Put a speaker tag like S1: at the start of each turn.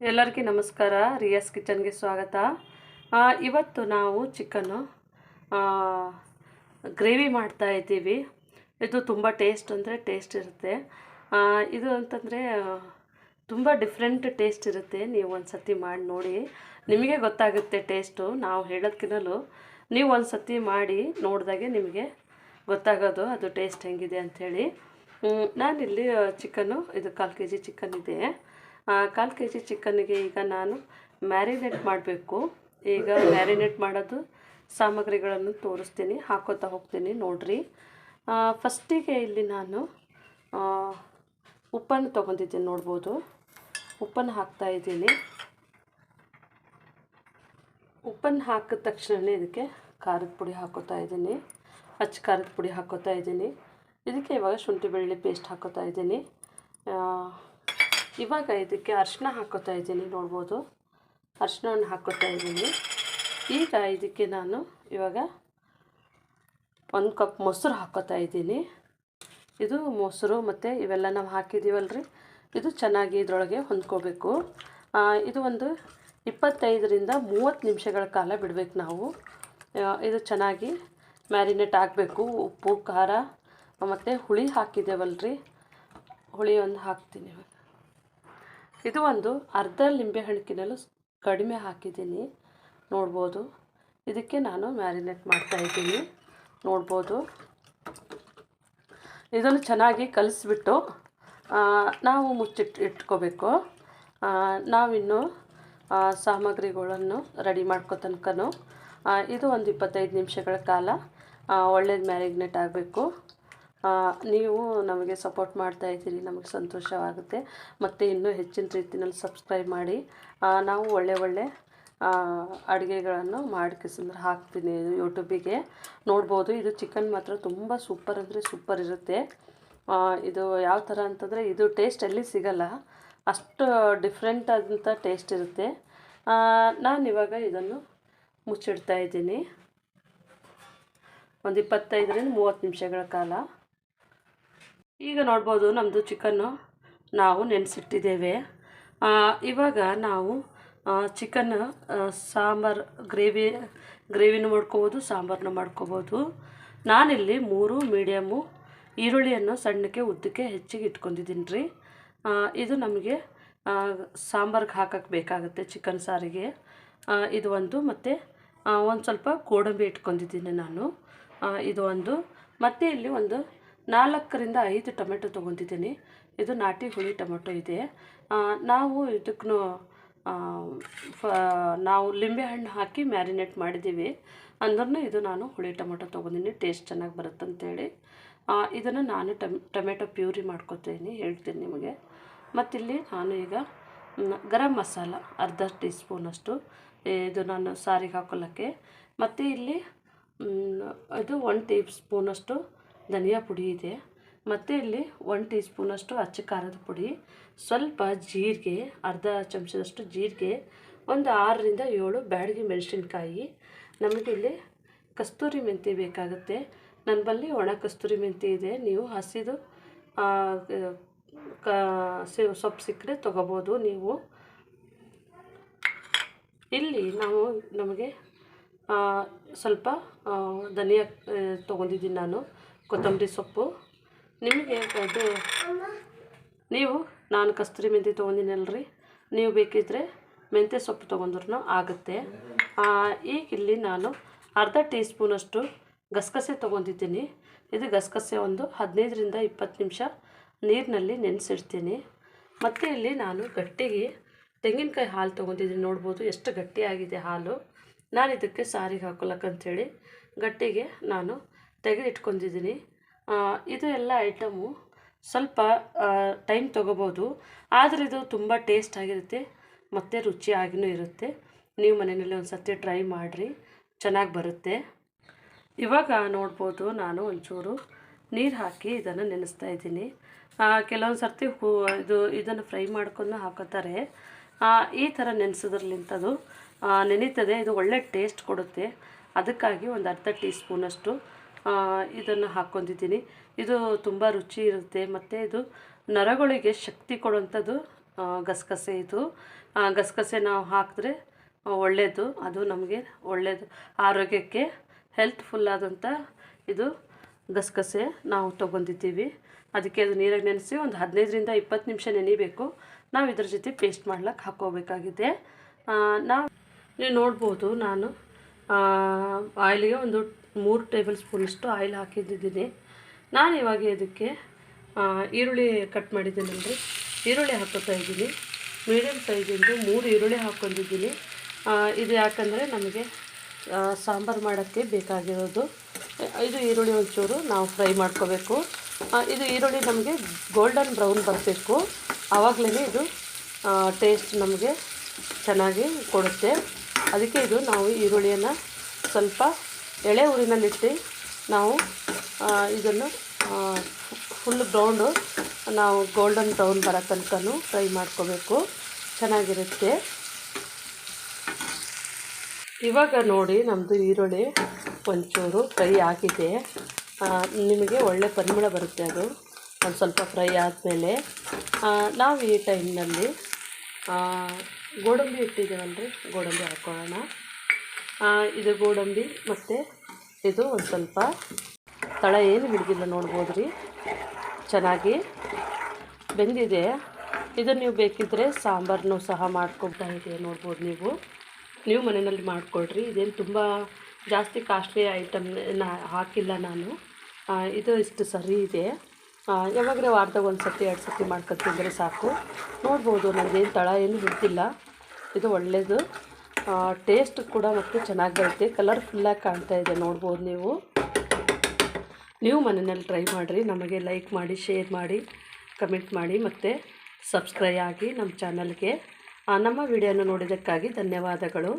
S1: ಎಲ್ಲರಿಗೂ ನಮಸ್ಕಾರ. ರಿಯಾಸ್ ಕಿಚನ್ಗೆ ಸ್ವಾಗತ. ಇವತ್ತು ನಾವು ಚಿಕನ್ನು ಗ್ರೇವಿ ಮಾಡ್ತಾ ಇದ್ದೀವಿ. ಇದು ತುಂಬ ಟೇಸ್ಟ್ ಅಂದರೆ ಟೇಸ್ಟ್ ಇರುತ್ತೆ. ಇದು ಅಂತಂದರೆ ತುಂಬ ಡಿಫ್ರೆಂಟ್ ಟೇಸ್ಟ್ ಇರುತ್ತೆ. ನೀವು ಒಂದು ಸತಿ ಮಾಡಿ ನೋಡಿ, ನಿಮಗೆ ಗೊತ್ತಾಗುತ್ತೆ ಟೇಸ್ಟು. ನಾವು ಹೇಳೋದಕ್ಕಿಂತಲೂ ನೀವು ಒಂದು ಸತಿ ಮಾಡಿ ನೋಡಿದಾಗೆ ನಿಮಗೆ ಗೊತ್ತಾಗೋದು ಅದು ಟೇಸ್ಟ್ ಹೆಂಗಿದೆ ಅಂಥೇಳಿ. ನಾನಿಲ್ಲಿ ಚಿಕನ್ನು, ಇದು 1/4 kg ಚಿಕನ್ ಇದೆ. 1/4 kg ಚಿಕನ್ನಿಗೆ ಈಗ ನಾನು ಮ್ಯಾರಿನೇಟ್ ಮಾಡಬೇಕು. ಈಗ ಮ್ಯಾರಿನೇಟ್ ಮಾಡೋದು ಸಾಮಗ್ರಿಗಳನ್ನು ತೋರಿಸ್ತೀನಿ, ಹಾಕೋತಾ ಹೋಗ್ತೀನಿ ನೋಡಿರಿ. ಫಸ್ಟಿಗೆ ಇಲ್ಲಿ ನಾನು ಉಪ್ಪನ್ನು ತೊಗೊಂಡಿದ್ದೀನಿ, ನೋಡ್ಬೋದು. ಉಪ್ಪನ್ನು ಹಾಕ್ತಾಯಿದ್ದೀನಿ. ಉಪ್ಪನ್ನು ಹಾಕಿದ ತಕ್ಷಣ ಇದಕ್ಕೆ ಖಾರದ ಪುಡಿ ಹಾಕೋತಾ ಇದ್ದೀನಿ. ಅಚ್ಚ ಖಾರದ ಪುಡಿ ಹಾಕೋತಾ ಇದ್ದೀನಿ. ಇದಕ್ಕೆ ಇವಾಗ ಶುಂಠಿ ಬೆಳ್ಳುಳ್ಳಿ ಪೇಸ್ಟ್ ಹಾಕೋತಾ ಇದ್ದೀನಿ. ಇವಾಗ ಇದಕ್ಕೆ ಅರಿಶಿನ ಹಾಕೋತಾ ಇದ್ದೀನಿ, ನೋಡ್ಬೋದು. ಅರಿಶಿನವನ್ನು ಹಾಕೋತಾ ಇದ್ದೀನಿ. ಈಗ ಇದಕ್ಕೆ ನಾನು ಇವಾಗ 1 ಕಪ್ ಮೊಸರು ಹಾಕೋತಾ ಇದ್ದೀನಿ. ಇದು ಮೊಸರು ಮತ್ತು ಇವೆಲ್ಲ ನಾವು ಹಾಕಿದ್ದೀವಲ್ರಿ, ಇದು ಚೆನ್ನಾಗಿ ಇದರೊಳಗೆ ಹೊಂದ್ಕೋಬೇಕು. ಇದು ಒಂದು 25ರಿಂದ 30 ನಿಮಿಷಗಳ ಕಾಲ ಬಿಡಬೇಕು ನಾವು. ಇದು ಚೆನ್ನಾಗಿ ಮ್ಯಾರಿನೇಟ್ ಆಗಬೇಕು. ಉಪ್ಪು, ಖಾರ ಮತ್ತು ಹುಳಿ ಹಾಕಿದ್ದೇವಲ್ರಿ, ಹುಳಿ ಒಂದು ಹಾಕ್ತೀನಿ. ಇದು ಒಂದು ಅರ್ಧ ಲಿಂಬೆಹಣ್ಣಿನಲ್ಲೂ ಕಡಿಮೆ ಹಾಕಿದ್ದೀನಿ, ನೋಡ್ಬೋದು. ಇದಕ್ಕೆ ನಾನು ಮ್ಯಾರಿನೇಟ್ ಮಾಡ್ತಾಯಿದ್ದೀನಿ, ನೋಡ್ಬೋದು. ಇದನ್ನು ಚೆನ್ನಾಗಿ ಕಲಿಸ್ಬಿಟ್ಟು ನಾವು ಇಟ್ಕೋಬೇಕು. ನಾವಿನ್ನು ಸಾಮಗ್ರಿಗಳನ್ನು ರೆಡಿ ಮಾಡ್ಕೋ ತನಕನೂ ಇದು ಒಂದು 25 ನಿಮಿಷಗಳ ಕಾಲ ಒಳ್ಳೇದು ಮ್ಯಾರಿನೇಟ್ ಆಗಬೇಕು. ನೀವು ನಮಗೆ ಸಪೋರ್ಟ್ ಮಾಡ್ತಾಯಿದ್ದೀರಿ, ನಮಗೆ ಸಂತೋಷವಾಗುತ್ತೆ. ಮತ್ತು ಇನ್ನೂ ಹೆಚ್ಚಿನ ರೀತಿಯಲ್ಲಿ ಸಬ್ಸ್ಕ್ರೈಬ್ ಮಾಡಿ. ನಾವು ಒಳ್ಳೆ ಅಡುಗೆಗಳನ್ನು ಮಾಡ್ಕಿಸಂದ್ರೆ ಹಾಕ್ತೀನಿ ಯೂಟ್ಯೂಬಿಗೆ, ನೋಡ್ಬೋದು. ಇದು ಚಿಕನ್ ಮಾತ್ರ ತುಂಬ ಸೂಪರ್ ಅಂದರೆ ಸೂಪರ್ ಇರುತ್ತೆ. ಇದು ಯಾವ ಥರ ಅಂತಂದರೆ ಇದು ಟೇಸ್ಟ್ ಎಲ್ಲಿ ಸಿಗಲ್ಲ, ಅಷ್ಟು ಡಿಫ್ರೆಂಟ್ ಆದಂಥ ಟೇಸ್ಟ್ ಇರುತ್ತೆ. ನಾನಿವಾಗ ಇದನ್ನು ಮುಚ್ಚಿಡ್ತಾ ಇದ್ದೀನಿ ಒಂದು 25ರಿಂದ 30 ನಿಮಿಷಗಳ ಕಾಲ. ಈಗ ನೋಡ್ಬೋದು, ನಮ್ಮದು ಚಿಕನ್ನು ನಾವು ನೆನೆಸಿಟ್ಟಿದ್ದೇವೆ. ಇವಾಗ ನಾವು ಚಿಕನ್ ಸಾಂಬಾರು ಗ್ರೇವಿನೂ ಮಾಡ್ಕೋಬೋದು, ಸಾಂಬಾರನ್ನ ಮಾಡ್ಕೋಬೋದು. ನಾನಿಲ್ಲಿ 3 ಮೀಡಿಯಮ್ಮು ಈರುಳ್ಳಿಯನ್ನು ಸಣ್ಣಕ್ಕೆ ಉದ್ದಕ್ಕೆ ಹೆಚ್ಚಿಗೆ ಇಟ್ಕೊಂಡಿದ್ದೀನಿ ರೀ. ಇದು ನಮಗೆ ಸಾಂಬಾರ್ಗೆ ಹಾಕಕ್ಕೆ ಬೇಕಾಗುತ್ತೆ, ಚಿಕನ್ ಸಾರಿಗೆ. ಇದು ಒಂದು, ಮತ್ತು ಒಂದು ಸ್ವಲ್ಪ ಗೋಡಂಬಿ ಇಟ್ಕೊಂಡಿದ್ದೀನಿ ನಾನು, ಇದು ಒಂದು. ಮತ್ತು ಇಲ್ಲಿ ಒಂದು 4ರಿಂದ 5 ಟೊಮೆಟೊ ತೊಗೊತಿದ್ದೀನಿ. ಇದು ನಾಟಿ ಹುಳಿ ಟೊಮೆಟೊ ಇದೆ. ನಾವು ಇದಕ್ಕೂ ನಾವು ಲಿಂಬೆಹಣ್ಣು ಹಾಕಿ ಮ್ಯಾರಿನೇಟ್ ಮಾಡಿದ್ದೀವಿ ಅಂದ್ರೂ ಇದು ನಾನು ಹುಳಿ ಟೊಮೆಟೊ ತೊಗೊಂಡಿನಿ, ಟೇಸ್ಟ್ ಚೆನ್ನಾಗಿ ಬರುತ್ತಂತೇಳಿ. ಇದನ್ನು ನಾನು ಟೊಮೆಟೊ ಪ್ಯೂರಿ ಮಾಡ್ಕೊತೀನಿ, ಹೇಳ್ತೀನಿ ನಿಮಗೆ. ಮತ್ತಿಲ್ಲಿ ನಾನು ಈಗ ಗರಂ ಮಸಾಲ ಅರ್ಧ ಟೀ ಸ್ಪೂನಷ್ಟು, ಇದು ನಾನು ಸಾರಿಗೆ ಹಾಕೊಳ್ಳೋಕ್ಕೆ. ಮತ್ತು ಇಲ್ಲಿ ಇದು 1 ಟೀ ಸ್ಪೂನಷ್ಟು ಧನಿಯಾ ಪುಡಿ ಇದೆ. ಮತ್ತು ಇಲ್ಲಿ 1 ಟೀ ಸ್ಪೂನಷ್ಟು ಅಚ್ಚ ಖಾರದ ಪುಡಿ, ಸ್ವಲ್ಪ ಜೀರಿಗೆ, ಅರ್ಧ ಚಮಚದಷ್ಟು ಜೀರಿಗೆ, ಒಂದು 6ರಿಂದ 7 ಬ್ಯಾಡಗಿ ಮೆಣಸಿನ್ಕಾಯಿ. ನಮಗೆ ಇಲ್ಲಿ ಕಸ್ತೂರಿ ಮೆಂತ್ಯ ಬೇಕಾಗುತ್ತೆ. ನನ್ನ ಬಳಿ ಒಣ ಕಸ್ತೂರಿ ಮೆಂತ್ಯ ಇದೆ, ನೀವು ಹಸಿದು ಸೊಪ್ಪು ಸಿಕ್ಕರೆ ತೊಗೋಬೋದು ನೀವು. ಇಲ್ಲಿ ನಮಗೆ ಸ್ವಲ್ಪ ಧನಿಯಾ ತೊಗೊಂಡಿದ್ದೀನಿ ನಾನು, ಕೊತ್ತಂಬರಿ ಸೊಪ್ಪು. ನಿಮಗೆ ಅದು ನಾನು ಕಸ್ತೂರಿ ಮೆಂತ್ಯ ತೊಗೊಂಡಿನಲ್ರಿ, ನೀವು ಬೇಕಿದ್ದರೆ ಮೆಂತ್ಯ ಸೊಪ್ಪು ತೊಗೊಂಡ್ರೂ ಆಗುತ್ತೆ. ಈಗ ಇಲ್ಲಿ ನಾನು ಅರ್ಧ ಟೀ ಸ್ಪೂನಷ್ಟು ಗಸಗಸೆ ತೊಗೊಂಡಿದ್ದೀನಿ. ಇದು ಗಸಗಸೆ ಒಂದು 15ರಿಂದ 20 ನಿಮಿಷ ನೀರಿನಲ್ಲಿ ನೆನೆಸಿಡ್ತೀನಿ. ಮತ್ತು ಇಲ್ಲಿ ನಾನು ಗಟ್ಟಿಗೆ ತೆಂಗಿನಕಾಯಿ ಹಾಲು ತೊಗೊಂಡಿದ್ದೀನಿ, ನೋಡ್ಬೋದು ಎಷ್ಟು ಗಟ್ಟಿಯಾಗಿದೆ ಹಾಲು. ನಾನು ಇದಕ್ಕೆ ಸಾರಿಗೆ ಹಾಕೊಳ್ಳೋಕ್ಕಂಥೇಳಿ ಗಟ್ಟಿಗೆ ನಾನು ತೆಗೆದಿಟ್ಕೊಂಡಿದ್ದೀನಿ. ಇದು ಎಲ್ಲ ಐಟಮು ಸ್ವಲ್ಪ ಟೈಮ್ ತೊಗೋಬೋದು, ಆದರೆ ಇದು ತುಂಬ ಟೇಸ್ಟ್ ಆಗಿರುತ್ತೆ ಮತ್ತು ರುಚಿಯಾಗಿಯೂ ಇರುತ್ತೆ. ನೀವು ಮನೆಯಲ್ಲಿ ಒಂದು ಸರ್ತಿ ಟ್ರೈ ಮಾಡಿರಿ, ಚೆನ್ನಾಗಿ ಬರುತ್ತೆ. ಇವಾಗ ನೋಡ್ಬೋದು, ನಾನು ಒಂಚೂರು ನೀರು ಹಾಕಿ ಇದನ್ನು ನೆನೆಸ್ತಾ ಇದ್ದೀನಿ. ಕೆಲವೊಂದು ಸರ್ತಿ ಇದನ್ನು ಫ್ರೈ ಮಾಡ್ಕೊಂಡು ಹಾಕೋತಾರೆ. ಈ ಥರ ನೆನೆಸೋದ್ರಲ್ಲಿಂಥದ್ದು ನೆನೀತದೆ, ಇದು ಒಳ್ಳೆ ಟೇಸ್ಟ್ ಕೊಡುತ್ತೆ. ಅದಕ್ಕಾಗಿ ಒಂದು ಅರ್ಧ ಟೀ ಸ್ಪೂನಷ್ಟು ಇದನ್ನು ಹಾಕ್ಕೊಂಡಿದ್ದೀನಿ. ಇದು ತುಂಬ ರುಚಿ ಇರುತ್ತೆ ಮತ್ತು ಇದು ನರಗಳಿಗೆ ಶಕ್ತಿ ಕೊಡುವಂಥದ್ದು ಗಸಗಸೆ ಇದು. ಗಸಗಸೆ ನಾವು ಹಾಕಿದ್ರೆ ಒಳ್ಳೆಯದು, ಅದು ನಮಗೆ ಒಳ್ಳೆಯದು ಆರೋಗ್ಯಕ್ಕೆ ಹೆಲ್ತ್ಫುಲ್ ಆದಂಥ ಇದು ಗಸಗಸೆ ನಾವು ತೊಗೊಂಡಿದ್ದೀವಿ. ಅದಕ್ಕೆ ಅದು ನೀರಾಗಿ ನೆನೆಸಿ ಒಂದು 15ರಿಂದ 20 ನಿಮಿಷ ನೆನಿಬೇಕು. ನಾವು ಇದ್ರ ಜೊತೆ ಪೇಸ್ಟ್ ಮಾಡ್ಲಿಕ್ಕೆ ಹಾಕ್ಕೋಬೇಕಾಗಿದೆ. ನೀವು ನೋಡ್ಬೋದು, ನಾನು ಆಯಿಲಿಗೆ ಒಂದು 3 ಟೇಬಲ್ ಸ್ಪೂನಷ್ಟು ಆಯಿಲ್ ಹಾಕಿದ್ದೀನಿ. ನಾನು ಇವಾಗ ಇದಕ್ಕೆ ಈರುಳ್ಳಿ ಕಟ್ ಮಾಡಿದ್ದೀನಲ್ರಿ, ಈರುಳ್ಳಿ ಹಾಕೋತಾ ಇದ್ದೀನಿ. ಮೀಡಿಯಮ್ ಸೈಜಿಂದು 3 ಈರುಳ್ಳಿ ಹಾಕ್ಕೊಂಡಿದ್ದೀನಿ. ಇದು ಯಾಕಂದರೆ ನಮಗೆ ಸಾಂಬಾರು ಮಾಡೋಕ್ಕೆ ಬೇಕಾಗಿರೋದು. ಇದು ಈರುಳ್ಳಿ ಒಂಚೂರು ನಾವು ಫ್ರೈ ಮಾಡ್ಕೋಬೇಕು. ಇದು ಈರುಳ್ಳಿ ನಮಗೆ ಗೋಲ್ಡನ್ ಬ್ರೌನ್ ಬರಬೇಕು, ಆವಾಗಲೇ ಇದು ಟೇಸ್ಟ್ ನಮಗೆ ಚೆನ್ನಾಗಿ ಕೊಡುತ್ತೆ. ಅದಕ್ಕೆ ಇದು ನಾವು ಈರುಳ್ಳಿಯನ್ನು ಸ್ವಲ್ಪ ಎಳೆ ಉರಿನಲ್ಲಿಟ್ಟು ನಾವು ಇದನ್ನು ಫುಲ್ ಬ್ರೌಂಡು ನಾವು ಗೋಲ್ಡನ್ ಬ್ರೌನ್ ಬರೋ ತನಕನೂ ಫ್ರೈ ಮಾಡ್ಕೋಬೇಕು, ಚೆನ್ನಾಗಿರುತ್ತೆ. ಇವಾಗ ನೋಡಿ ನಮ್ಮದು ಈರುಳ್ಳಿ ಒಂಚೂರು ಫ್ರೈ ಆಗಿದೆ. ನಿಮಗೆ ಒಳ್ಳೆ ಪರಿಮಳ ಬರುತ್ತೆ. ಅದು ಒಂದು ಸ್ವಲ್ಪ ಫ್ರೈ ಆದಮೇಲೆ ನಾವು ಈ ಟೈಮ್ನಲ್ಲಿ ಗೋಡಂಬಿ ಇಟ್ಟಿದ್ದೀವಲ್ರಿ, ಗೋಡಂಬಿ ಹಾಕ್ಕೊಳ್ಳೋಣ. ಇದು ಗೋಡಂಬಿ ಮತ್ತು ಇದು ಒಂದು ಸ್ವಲ್ಪ ತಳ ಏನು ಹಿಡಿದಿಲ್ಲ ನೋಡ್ಬೋದು ರೀ, ಚೆನ್ನಾಗಿ ಬೆಂದಿದೆ. ಇದು ನೀವು ಬೇಕಿದ್ದರೆ ಸಾಂಬಾರನ್ನು ಸಹ ಮಾಡ್ಕೊಳ್ತಾ ಇದೆ ನೋಡ್ಬೋದು. ನೀವು ಮನೆಯಲ್ಲಿ ಮಾಡಿಕೊಡ್ರಿ. ಇದೇನು ತುಂಬ ಜಾಸ್ತಿ ಕಾಸ್ಟ್ಲಿ ಐಟಮ್ನ ಹಾಕಿಲ್ಲ ನಾನು. ಇದು ಇಷ್ಟು ಸರಿ ಇದೆ. ಯಾವಾಗಲೇ ವಾರದಾಗ 1 ಸತಿ 2 ಸತಿ ಮಾಡ್ಕೊತಿದ್ರೆ ಸಾಕು. ನೋಡ್ಬೋದು ನನ್ನದೇನು ತಳ ಏನು ಹಿಡ್ದಿಲ್ಲ. ಇದು ಒಳ್ಳೆಯದು, ಟೇಸ್ಟ್ ಕೂಡ ಮತ್ತು ಚೆನ್ನಾಗಿ ಬರುತ್ತೆ, ಕಲರ್ಫುಲ್ಲಾಗಿ ಕಾಣ್ತಾ ಇದೆ ನೋಡ್ಬೋದು. ನೀವು ಮನೆಯಲ್ಲಿ ಟ್ರೈ ಮಾಡಿರಿ. ನಮಗೆ ಲೈಕ್ ಮಾಡಿ, ಶೇರ್ ಮಾಡಿ, ಕಮೆಂಟ್ ಮಾಡಿ ಮತ್ತು ಸಬ್ಸ್ಕ್ರೈಬ್ ಆಗಿ ನಮ್ಮ ಚಾನಲ್ಗೆ. ನಮ್ಮ ವಿಡಿಯೋನ ನೋಡಿದ್ದಕ್ಕಾಗಿ ಧನ್ಯವಾದಗಳು.